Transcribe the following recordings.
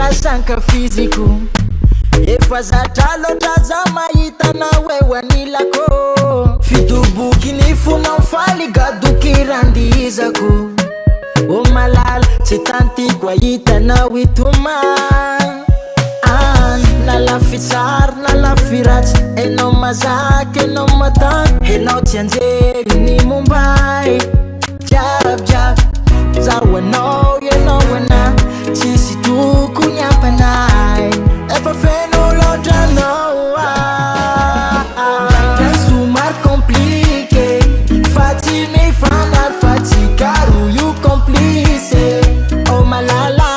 lasanka fiziko efa zatra loatra za mahita na wewanilako fitoboky ny fona faly gadoky randizako o malala tsy tantiko ahitanao itoma nalafi tsara nalafi ratsy enao mazaky enao matany enao tsy anjery ny mombay jiabyjiaby zaho anao ianao ana tsisy tokony ampanay efa feno loatra anao somary compliqué fa tsy mifanary fa tsy karo io complice oh malala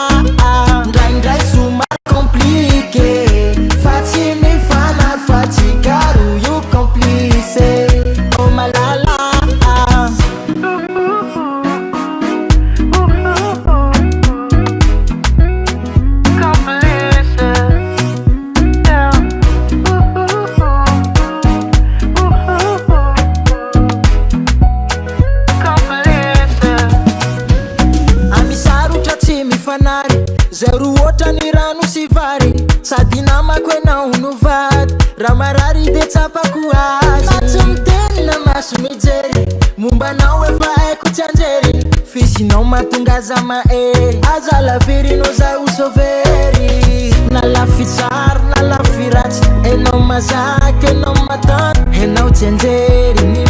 ndraindray somary compliqué fa tsy mifanary fa tsy karo io complice oh malala zero otra ny rano sy vary sady namako enao nouveaute raha marary de tsapako azy na tsy miteny na maso mijery mombanao efa haiko tsy anjery fisinao mahatonga za mahery aza laverinao za osovery nalafi tsara nalafi ratsy enao mazaky enao matany enao tsy anjery